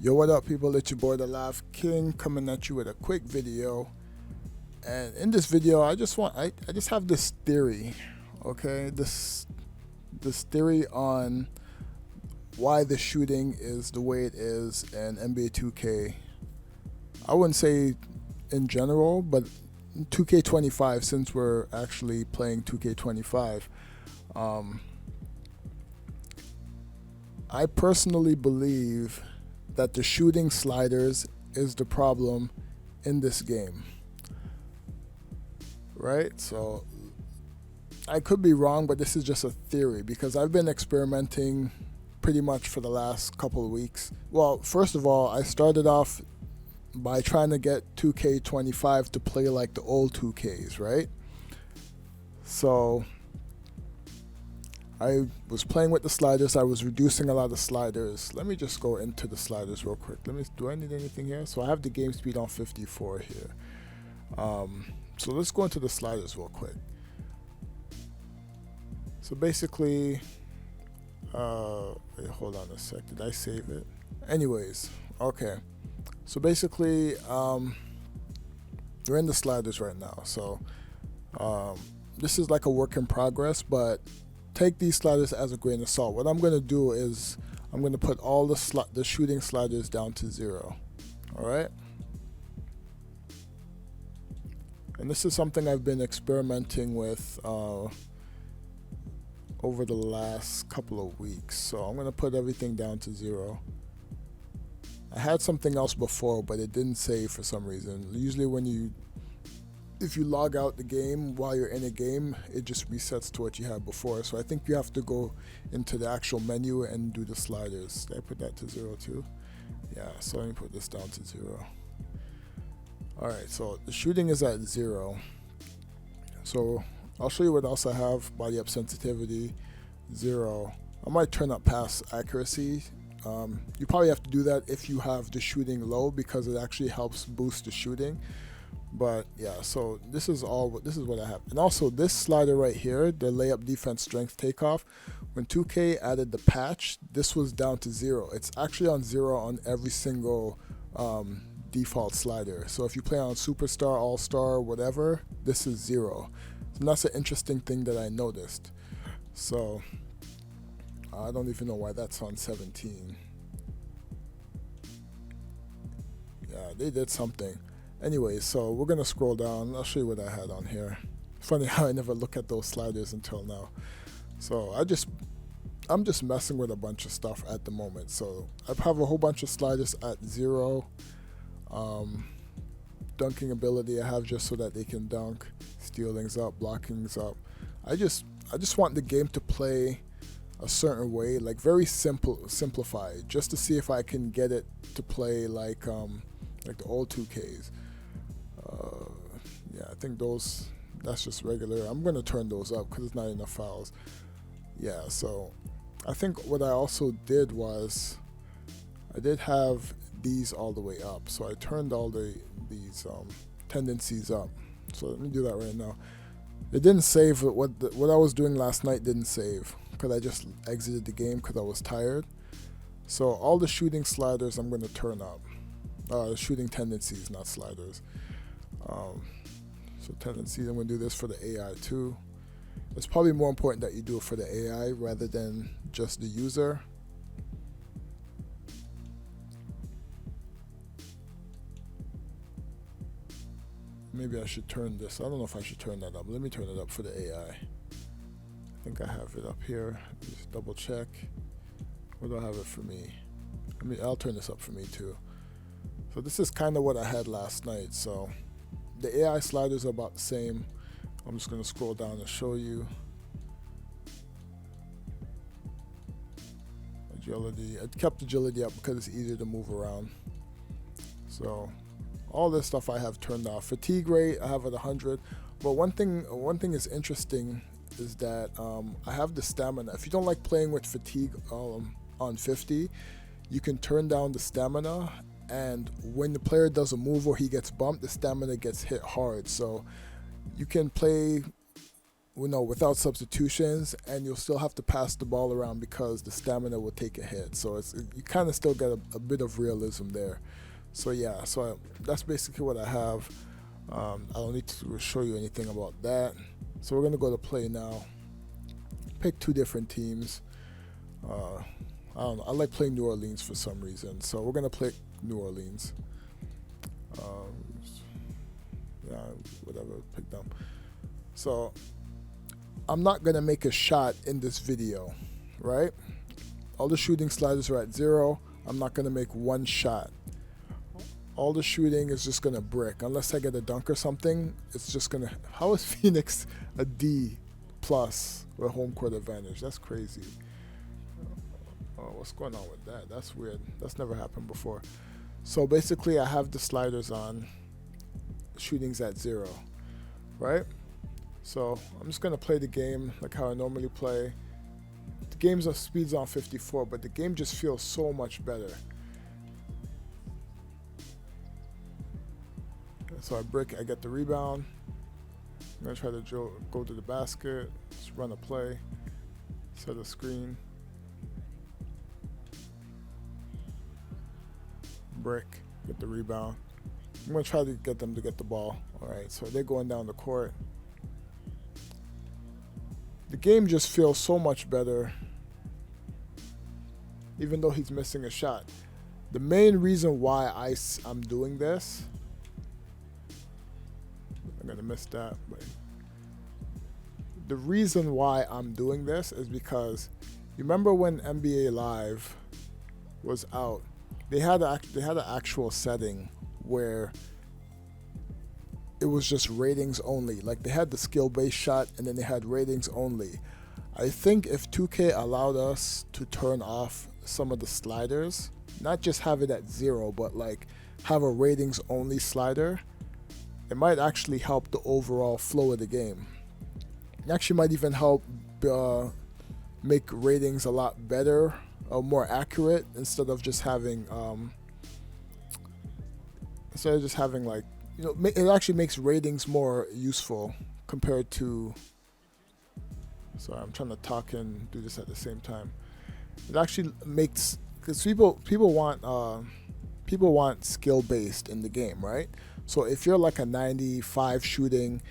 Yo, what up, people? It's your boy, the Laugh King, coming at you with a quick video. And in this video, I just have this theory, okay? This theory on why the shooting is the way it is in NBA 2K. I wouldn't say in general, but 2K25, since we're actually playing 2K25. I personally believe that the shooting sliders is the problem in this game, right? So I could be wrong, but this is just a theory because I've been experimenting pretty much for the last couple of weeks. Well, first of all, I started off by trying to get 2K25 to play like the old 2Ks, right? So I was playing with the sliders. I was reducing a lot of sliders. Let me just go into the sliders real quick. Do I need anything here? So I have the game speed on 54 here. So let's go into the sliders real quick. So basically, wait, hold on a sec. Did I save it? Anyways, okay. So basically, we're in the sliders right now. So this is like a work in progress, but take these sliders as a grain of salt. What I'm going to do is I'm going to put all the shooting sliders down to 0. All right. And this is something I've been experimenting with over the last couple of weeks. So I'm going to put everything down to 0. I had something else before, but it didn't save for some reason. Usually if you log out the game while you're in a game, it just resets to what you had before. So I think you have to go into the actual menu and do the sliders. Did I put that to 0 too? Yeah, so let me put this down to 0. Alright, so the shooting is at 0. So I'll show you what else I have. Body up sensitivity, 0. I might turn up pass accuracy. You probably have to do that if you have the shooting low because it actually helps boost the shooting. But yeah, so this is what I have. And also this slider right here, the layup defense strength takeoff, when 2K added the patch, this was down to 0. It's actually on 0 on every single default slider. So if you play on Superstar, All-Star, whatever, this is 0. And that's an interesting thing that I noticed. So I don't even know why that's on 17. Yeah, they did something. Anyway, so we're gonna scroll down. I'll show you what I had on here. Funny how I never look at those sliders until now. So I'm just messing with a bunch of stuff at the moment. So I have a whole bunch of sliders at 0. Dunking ability I have just so that they can dunk, stealing's up, blocking's up. I just want the game to play a certain way, like very simplified, just to see if I can get it to play like the old 2Ks. Yeah, I think that's just regular. I'm gonna turn those up because it's not enough fouls. Yeah, so I think what I also did was I did have these all the way up, so I turned all these tendencies up. So let me do that right now. It didn't save. What I was doing last night didn't save because I just exited the game because I was tired. So all the shooting sliders I'm going to turn up. Shooting tendencies, not sliders. So tendencies, I'm going to do this for the AI too. It's probably more important that you do it for the AI rather than just the user. Maybe I should turn this. I don't know if I should turn that up. Let me turn it up for the AI. I think I have it up here. Just double check. Where do I have it for me? I'll turn this up for me too. So this is kind of what I had last night. So the AI sliders are about the same. I'm just going to scroll down and show you. Agility. I kept agility up because it's easier to move around. So all this stuff I have turned off. Fatigue rate I have at 100. But one thing is interesting is that I have the stamina. If you don't like playing with fatigue on 50, you can turn down the stamina, and when the player does a move or he gets bumped, the stamina gets hit hard. So you can play without substitutions, and you'll still have to pass the ball around because the stamina will take a hit. So you kind of still get a bit of realism there. So yeah, that's basically what I have. I don't need to show you anything about that. So we're gonna go to play now. Pick two different teams. I don't know. I like playing New Orleans for some reason. So we're gonna play New Orleans. Yeah, whatever. Pick them. So I'm not gonna make a shot in this video, right? All the shooting sliders are at 0. I'm not gonna make one shot. All the shooting is just gonna brick unless I get a dunk or something. It's just gonna. How is Phoenix a D plus with home court advantage? That's crazy. Oh, what's going on with that? That's weird. That's never happened before. So basically, I have the sliders on. Shooting's at 0, right? So I'm just gonna play the game like how I normally play. The game's of speed's on 54, but the game just feels so much better. So I get the rebound. I'm gonna try to go to the basket, just run a play, set a screen, brick, get the rebound. I'm gonna try to get them to get the ball. All right, so they're going down the court. The game just feels so much better, even though he's missing a shot. The main reason why I'm doing this, I'm gonna miss that, but the reason why I'm doing this is because you remember when NBA Live was out, they had an actual setting where it was just ratings only. Like they had the skill-based shot and then they had ratings only. I think if 2K allowed us to turn off some of the sliders, not just have it at 0, but like have a ratings only slider, it might actually help the overall flow of the game. It actually might even help make ratings a lot better or more accurate instead of just having like, it actually makes ratings more useful compared to. Sorry, I'm trying to talk and do this at the same time. It actually makes, because people want skill based in the game, right? So if you're like a 95 shooting,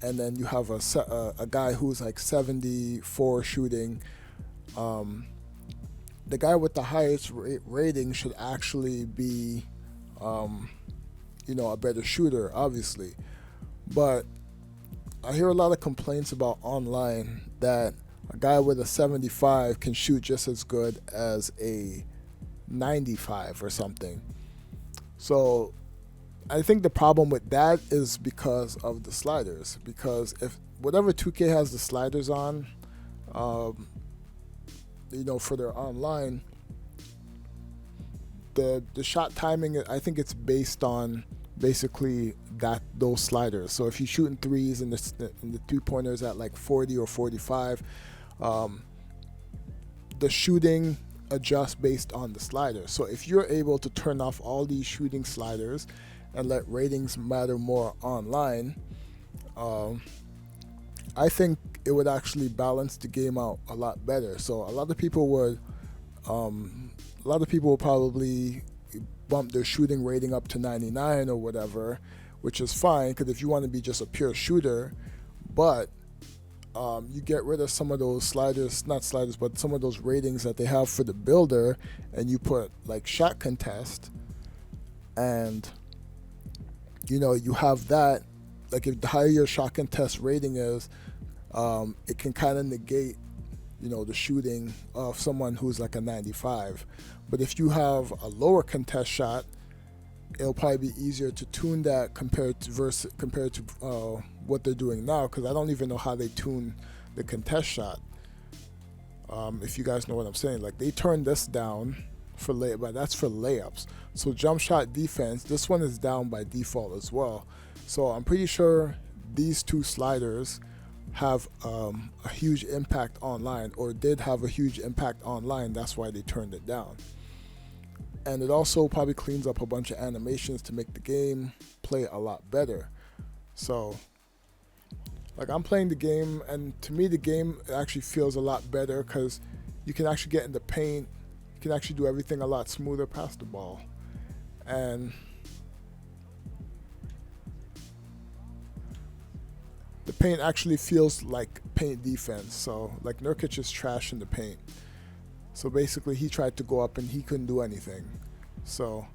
and then you have a guy who's like 74 shooting, the guy with the highest rating should actually be a better shooter, obviously. But I hear a lot of complaints about online that a guy with a 75 can shoot just as good as a 95 or something. So I think the problem with that is because of the sliders. Because if whatever 2K has the sliders on, for their online, the shot timing, I think it's based on basically those sliders. So if you shoot in threes and the 3-pointers at like 40 or 45, the shooting adjusts based on the sliders. So if you're able to turn off all these shooting sliders and let ratings matter more online, I think it would actually balance the game out a lot better. So a lot of people would probably bump their shooting rating up to 99 or whatever, which is fine, because if you want to be just a pure shooter, but you get rid of some of those sliders, not sliders, but some of those ratings that they have for the builder, and you put like shot contest, and you have that. Like if the higher your shot contest rating is, it can kind of negate the shooting of someone who's like a 95. But if you have a lower contest shot, it'll probably be easier to tune that compared to what they're doing now, because I don't even know how they tune the contest shot. If you guys know what I'm saying, like they turn this down for but that's for layups. So jump shot defense, this one is down by default as well. So I'm pretty sure these two sliders have a huge impact online, or did have a huge impact online. That's why they turned it down. And it also probably cleans up a bunch of animations to make the game play a lot better. So Like I'm playing the game, and to me the game actually feels a lot better because you can actually get in the paint. You can actually do everything a lot smoother past the ball, and the paint actually feels like paint defense. So like Nurkic is trash in the paint. So basically he tried to go up and he couldn't do anything. So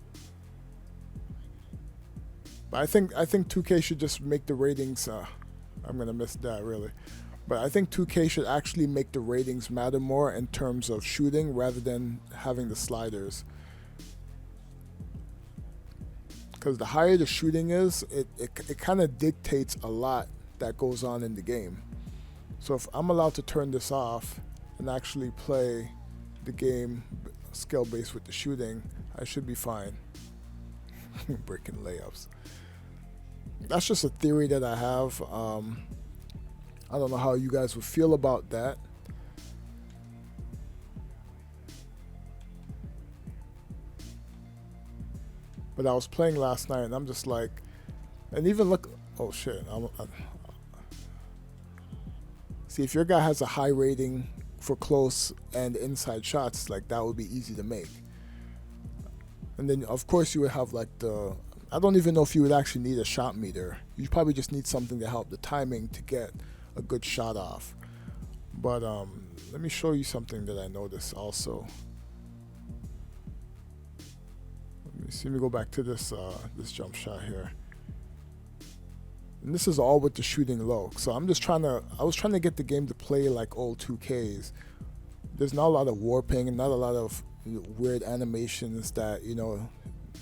but I think 2K should just make the ratings I'm gonna miss that really. But I think 2K should actually make the ratings matter more in terms of shooting rather than having the sliders. Because the higher the shooting is, it kind of dictates a lot that goes on in the game. So if I'm allowed to turn this off and actually play the game skill based with the shooting, I should be fine. Breaking layups. That's just a theory that I have. I don't know how you guys would feel about that. But I was playing last night and I'm just like, and even look, oh shit. See, if your guy has a high rating for close and inside shots, like that would be easy to make. And then of course you would have like I don't even know if you would actually need a shot meter. You probably just need something to help the timing to get a good shot off. But let me show you something that I noticed also. Let me go back to this this jump shot here. And this is all with the shooting low. So I was trying to get the game to play like old 2Ks. There's not a lot of warping and not a lot of weird animations that,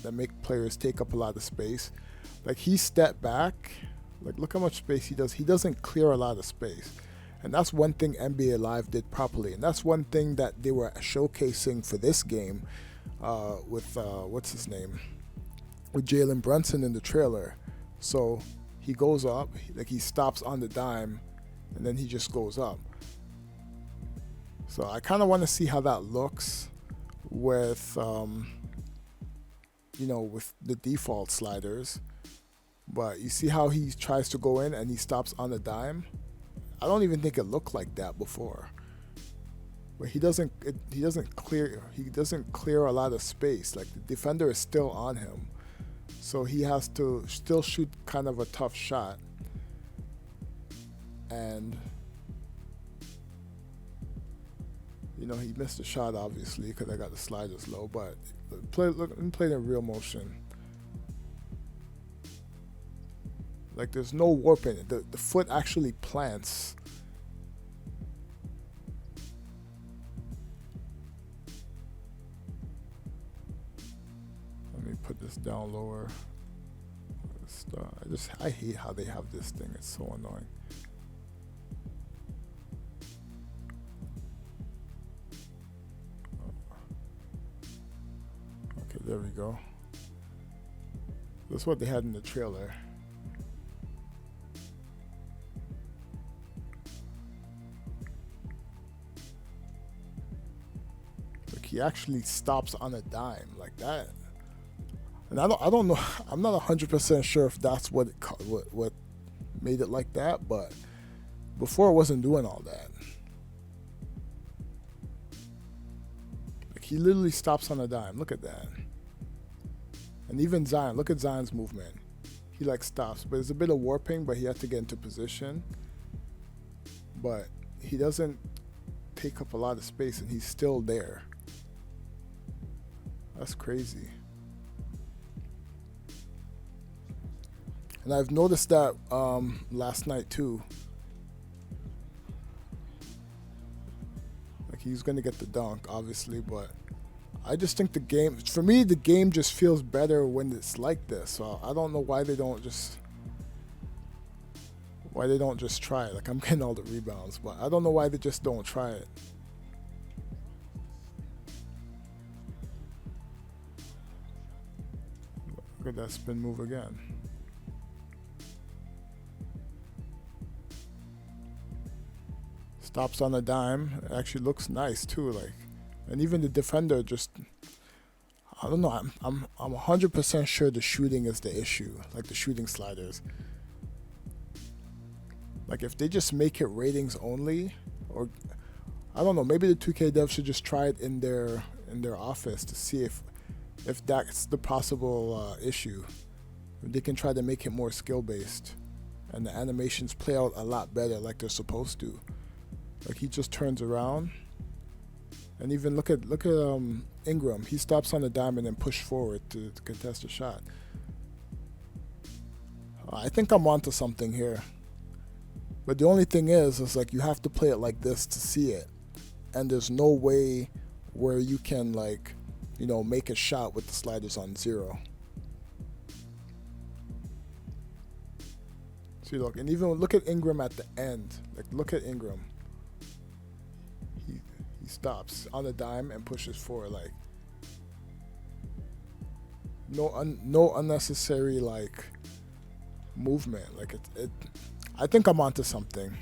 that make players take up a lot of space. Like he stepped back, like look how much space he does. He doesn't clear a lot of space. And that's one thing NBA Live did properly. And that's one thing that they were showcasing for this game with, what's his name? With Jalen Brunson in the trailer. So he goes up, like he stops on the dime, and then he just goes up. So I kind of want to see how that looks with, with the default sliders. But you see how he tries to go in and he stops on the dime? I don't even think it looked like that before. But he doesn't clear a lot of space. Like the defender is still on him. So he has to still shoot kind of a tough shot. And he missed the shot obviously because I got the sliders low, but let me play it in real motion. Like there's no warping. The foot actually plants. Let me put this down lower. I hate how they have this thing. It's so annoying. Okay, there we go. That's what they had in the trailer. Like he actually stops on a dime like that. And I don't know. I'm not 100% sure if that's what made it like that. But before it wasn't doing all that. Like he literally stops on a dime. Look at that. And even Zion. Look at Zion's movement. He like stops, but there's a bit of warping. But he has to get into position. But he doesn't take up a lot of space, and he's still there. That's crazy. And I've noticed that last night too. Like he's gonna get the dunk, obviously, but I just think the game just feels better when it's like this. So I don't know why they don't just try it. Like I'm getting all the rebounds, but I don't know why they just don't try it. Look at that spin move again. Stops on a dime. It actually looks nice too. Like, and even the defender just, I don't know. I'm 100% sure the shooting is the issue. Like the shooting sliders. Like if they just make it ratings only, or I don't know, maybe the 2K devs should just try it in their office to see if that's the possible issue. They can try to make it more skill based, and the animations play out a lot better like they're supposed to. Like he just turns around, and even look at Ingram. He stops on the diamond and push forward to contest a shot. I think I'm onto something here. But the only thing is like you have to play it like this to see it, and there's no way where you can like, you know, make a shot with the sliders on 0. See, look, and even look at Ingram at the end. Like, look at Ingram. He stops on the dime and pushes forward. Like, no unnecessary like movement. Like I think I'm onto something.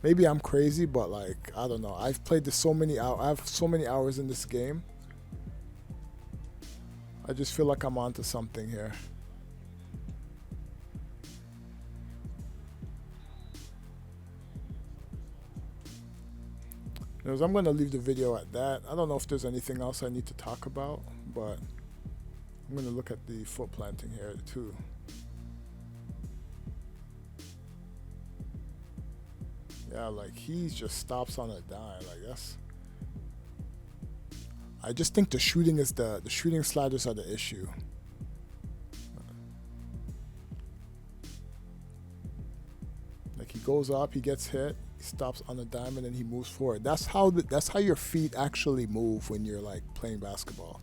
Maybe I'm crazy, but like I don't know. I've played this so many hours. I have so many hours in this game. I just feel like I'm onto something here. Anyways, I'm going to leave the video at that. I don't know if there's anything else I need to talk about, but I'm going to look at the foot planting here too. Yeah, like he just stops on a dime. Like that's. I just think the shooting is the shooting sliders are the issue. Like he goes up, he gets hit, he stops on the diamond, and he moves forward. That's how your feet actually move when you're like playing basketball.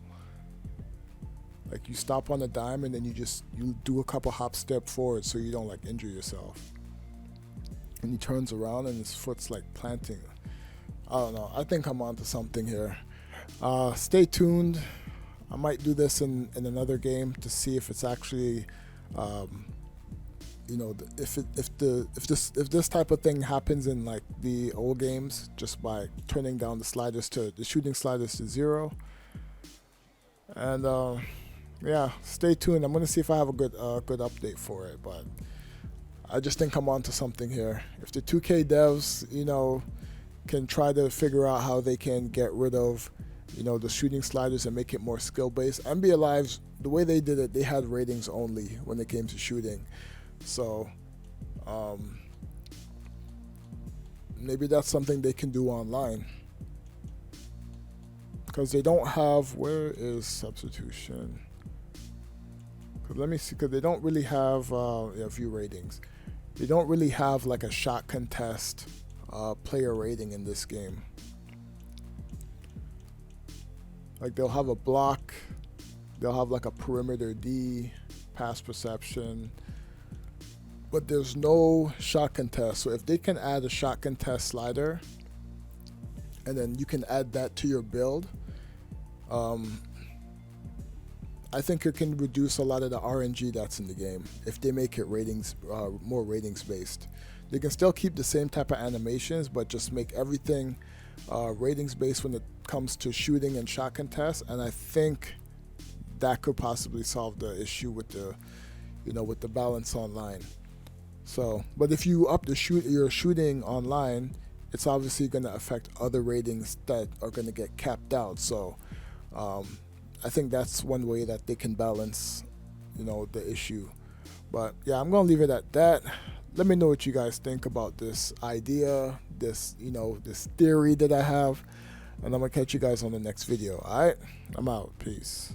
Like you stop on the diamond and you do a couple hop step forward so you don't like injure yourself. And he turns around and his foot's like planting. I don't know. I think I'm onto something here. Stay tuned. I might do this in another game to see if it's actually, you know, if this type of thing happens in like the old games just by turning down the shooting sliders to 0. And yeah, stay tuned. I'm gonna see if I have a good update for it, but I just think I'm onto something here. If the 2K devs, you know, can try to figure out how they can get rid of, you know, the shooting sliders and make it more skill-based. NBA Live's, the way they did it, they had ratings only when it came to shooting. So maybe that's something they can do online. Because they don't have, where is substitution? Let me see, because they don't really have view ratings. They don't really have like a shot contest player rating in this game. Like they'll have a block, they'll have like a perimeter D, pass perception, but there's no shot contest. So if they can add a shot contest slider, and then you can add that to your build, I think it can reduce a lot of the RNG that's in the game if they make it more ratings based. They can still keep the same type of animations, but just make everything ratings based when it comes to shooting and shot contests. And I think that could possibly solve the issue with the, you know, with the balance online. So, but if you up your shooting online, it's obviously going to affect other ratings that are going to get capped out. So, I think that's one way that they can balance, you know, the issue. But yeah, I'm gonna leave it at that. Let me know what you guys think about this idea, this, you know, this theory that I have, and I'm gonna catch you guys on the next video. All right, I'm out. Peace.